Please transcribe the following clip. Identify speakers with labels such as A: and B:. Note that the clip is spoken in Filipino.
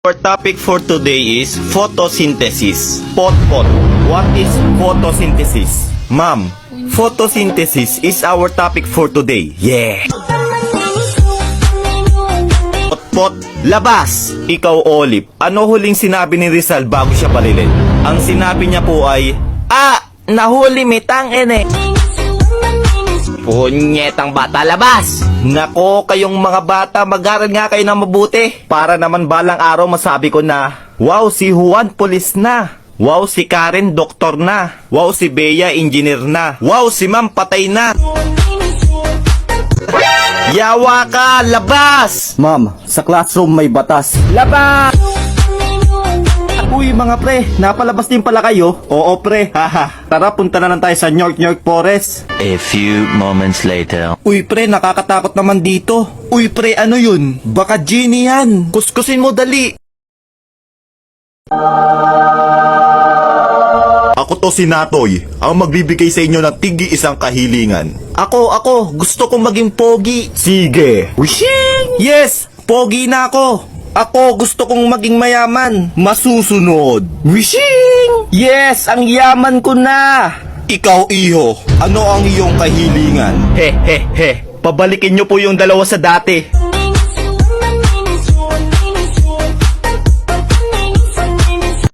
A: Our topic for today is photosynthesis. Pot. What is photosynthesis? Ma'am, photosynthesis is our topic for today. Yeah! Pot, labas! Ikaw, Olive, ano huling sinabi ni Rizal bago siya palilin? Ang sinabi niya po ay, nahuli mitang ene. Punyetang bata, labas! Nako, kayong mga bata, mag-aral nga kayo ng mabuti. Para naman balang araw masabi ko na, wow, si Juan pulis na. Wow, si Karen doktor na. Wow, si Bea engineer na. Wow, si Ma'am patay na. Yawa ka, labas!
B: Ma'am, sa classroom may batas.
A: Labas! Uy mga pre, napalabas din pala kayo? Oo pre, haha. Tara, punta na lang tayo sa York Forest.
C: A few moments later.
A: Uy pre, nakakatakot naman dito. Uy pre, ano yun? Baka genie yan. Kuskusin mo dali. Ako to si Natoy, ang magbibigay sa inyo ng tigi isang kahilingan. Ako, gusto kong maging pogi. Sige. Wishing! Yes, pogi na ako. Ako, gusto kong maging mayaman. Masusunod. Wishing! Yes, ang yaman ko na. Ikaw, iho, ano ang iyong kahilingan? He. Pabalikin niyo po yung dalawa sa dati.